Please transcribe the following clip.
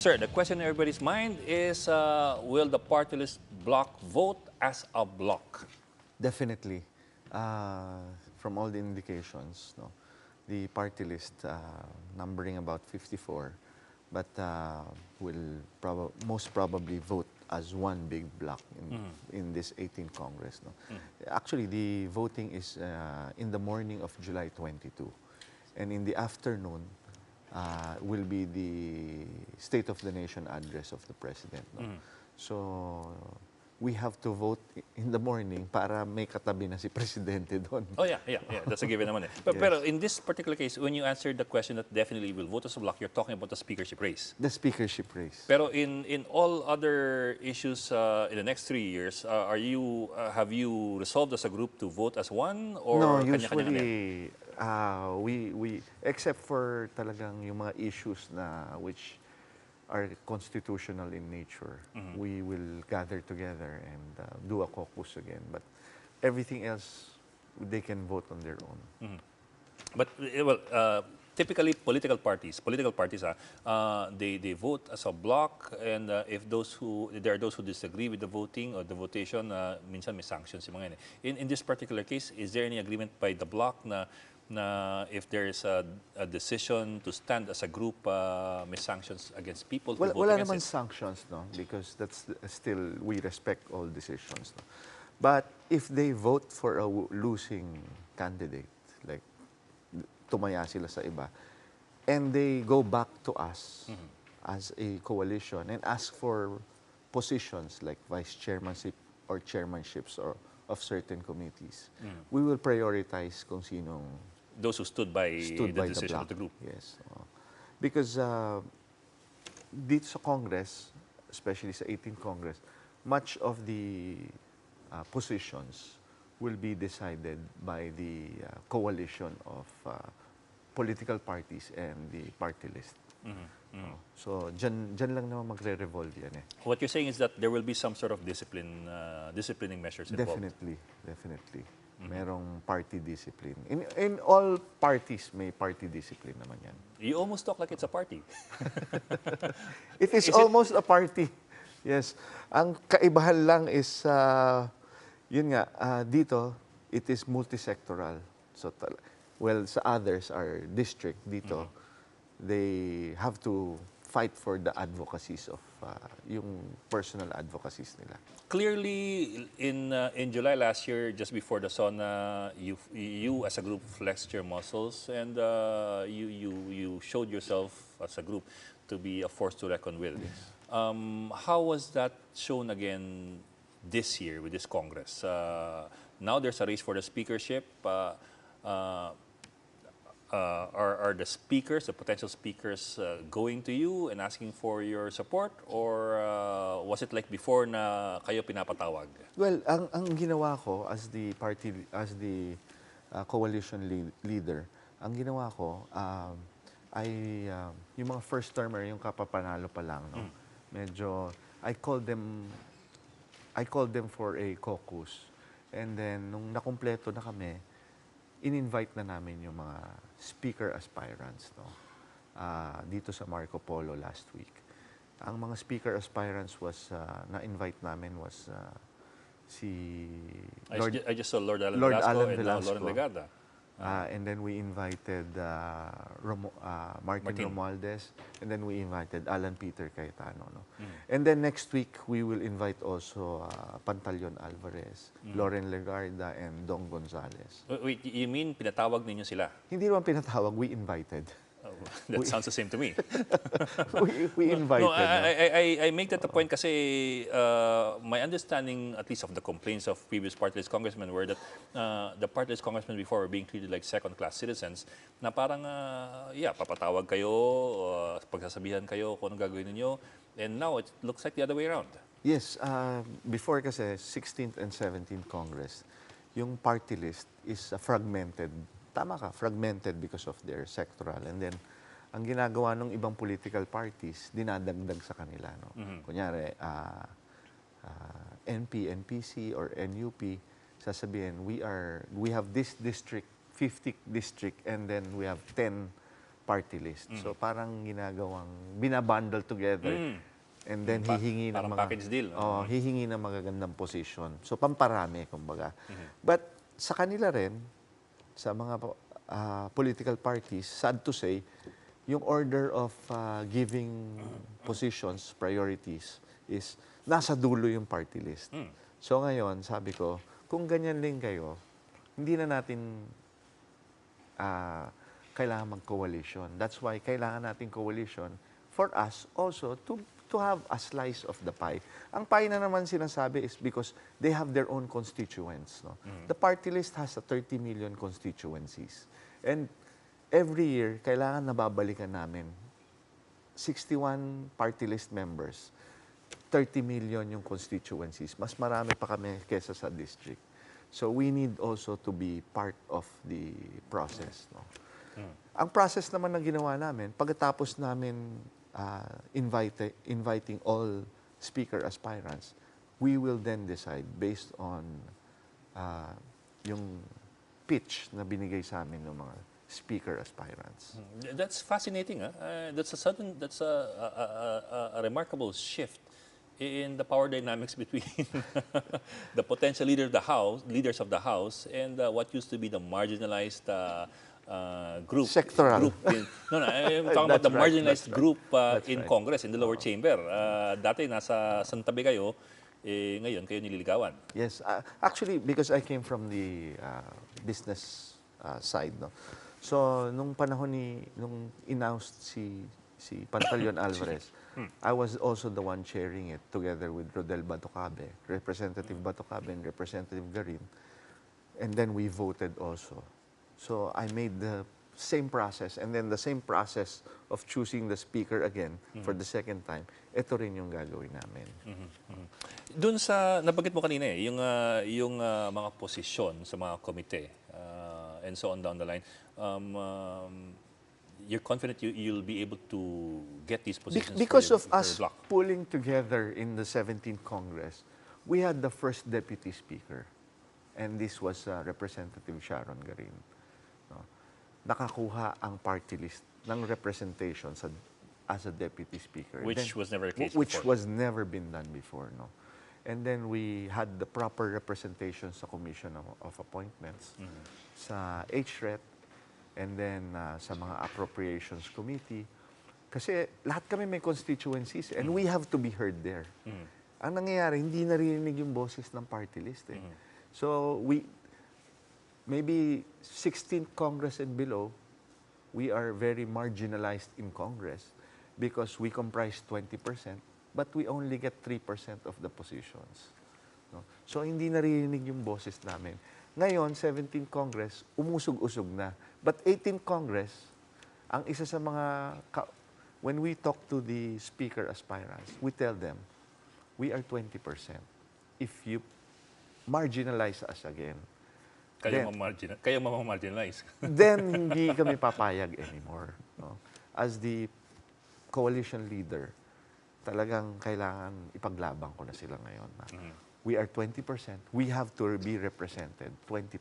Sir, the question in everybody's mind is, will the party list bloc vote as a bloc? Definitely. From all the indications, no, the party list numbering about 54, but will most probably vote as one big block in this 18th Congress. No? Actually, the voting is in the morning of July 22, and in the afternoon will be the State of the Nation address of the President. No? So, we have to vote in the morning para may katabi na si Presidente doon. Oh, yeah. That's a given naman eh. But, Yes. Pero in this particular case, when you answered the question that definitely will vote as a bloc, you're talking about the speakership race. The speakership race. Pero in all other issues in the next 3 years, have you resolved as a group to vote as one? Or No, kanya-kanya na usually, we except for talagang yung mga issues na which are constitutional in nature, we will gather together and do a caucus again. But everything else, they can vote on their own. But typically political parties, they vote as a bloc, and if there are those who disagree with the voting or the votation, minsan may sanctions yung mga yan. In this particular case, is there any agreement by the bloc na if there is a decision to stand as a group, may sanctions against people who vote Wala against naman it? sanctions, no, because that's still, we respect all decisions. No? But if they vote for a losing candidate, like tumaya sila sa iba, and they go back to us as a coalition and ask for positions like vice chairmanship or chairmanships or of certain committees, we will prioritize kung sinong Those who stood by the decision of the group. Yes. Because dito sa Congress, especially sa 18th Congress, much of the positions will be decided by the coalition of political parties and the party list. So, dyan lang naman magre-revolve yan eh. What you're saying is that there will be some sort of disciplining measures involved. Definitely. Merong party discipline. In all parties, may party discipline naman yan. You almost talk like it's a party. It is almost a party. Yes. Ang kaibahan lang is, yun nga, dito, it is multisectoral. So, sa others are district dito, they have to fight for the advocacies of yung personal advocacies nila. Clearly, in July last year, just before the SONA, you as a group flexed your muscles, and you showed yourself as a group to be a force to reckon with. Yes. How was that shown again this year with this Congress? Now there's a race for the speakership. Are the speakers, the potential speakers, going to you and asking for your support, or was it like before na kayo pinapatawag? Well, ang ginawa ko as the coalition leader, ang ginawa ko ay yung mga first termer, yung kapapanalo pa lang, no. Medyo I called them for a caucus, and then nung nakumpleto na kami, in-invite na namin yung mga speaker aspirants, no, dito sa Marco Polo last week. Ang mga speaker aspirants was na-invite namin was si Lord, I just saw Lord Alan Lord Velasco Alan and now Velasco. Lauren Legarda. And then we invited Martin Romualdez, and then we invited Alan Peter Cayetano. No? And then next week, we will invite also Pantaleon Alvarez, Lauren Legarda, and Dong Gonzales. Wait, you mean pinatawag ninyo sila? Hindi naman pinatawag, we invited. Oh, that sounds the same to me. we invited. No, I make that a point kasi my understanding, at least of the complaints of previous party list congressmen, were that the party list congressmen before were being treated like second-class citizens, na parang, papatawag kayo, pagsasabihan kayo kung anong gagawin ninyo, and now it looks like the other way around. Yes, before kasi 16th and 17th Congress, yung party list is fragmented. Tama ka, fragmented because of their sectoral. And then, ang ginagawa ng ibang political parties, dinadagdag sa kanila. No? Kunyari, NP, NPC, or NUP, sasabihin, we have this district, 50 district, and then we have 10 party list. So parang binabundle together. And then hihingi ng parang mga package deal. hihingi ng magagandang position. So pamparami kumbaga. But sa kanila rin, sa mga political parties, sad to say, yung order of giving positions, priorities, is nasa dulo yung party list. So ngayon, sabi ko, kung ganyan din kayo, hindi na natin kailangan mag-coalition. That's why kailangan natin coalition for us also to have a slice of the pie. Ang pie na naman sinasabi is because they have their own constituents. No? The party list has 30 million constituencies. And every year, kailangan nababalikan namin 61 party list members. 30 million yung constituencies. Mas marami pa kami kesa sa district. So we need also to be part of the process. No? Ang process naman na ginawa namin, pagkatapos namin inviting all speaker aspirants, we will then decide based on yung pitch na binigay sa amin ng mga speaker aspirants. That's fascinating. That's a remarkable shift in the power dynamics between the potential leaders of the House, and what used to be the marginalized group. Sectoral. I'm talking about the marginalized group in right. Congress, in the lower chamber. Dati nasa santabi kayo, ngayon kayo nililigawan. Yes, actually, because I came from the business side, no. So nung panahon nung announced si Pantaleon Alvarez, I was also the one chairing it together with Rodel Batocabe, Representative Batocabe and Representative Garin, and then we voted also. So I made the same process, and then the same process of choosing the speaker again for the second time. Ito rin yung gagawin namin. Doon sa nabanggit mo kanina yung mga posisyon sa mga komite and so on down the line, you're confident you'll be able to get these positions Because for of your us bloc? pulling together in the 17th Congress, we had the first deputy speaker, and this was Representative Sharon Garin. No? Nakakuha ang party list ng representation as a deputy speaker. Which was never the case Which before. was never been done before. No? And then we had the proper representation sa Commission of Appointments, sa HRET, and then sa mga Appropriations Committee. Kasi lahat kami may constituencies and we have to be heard there. Ang nangyayari, hindi narinig yung boses ng party list. So maybe 16th Congress and below, we are very marginalized in Congress because we comprise 20%, but we only get 3% of the positions. No? So hindi narinig yung boses namin. Ngayon, 17th Congress, umusog-usog na. But 18th Congress, ang isa sa mga, when we talk to the speaker aspirants, we tell them, we are 20%. If you marginalize us again, Kayo mamamarginalize. then hindi kami papayag anymore. No? As the coalition leader, talagang kailangan ipaglaban ko na sila ngayon. We are 20%. We have to be represented 20%.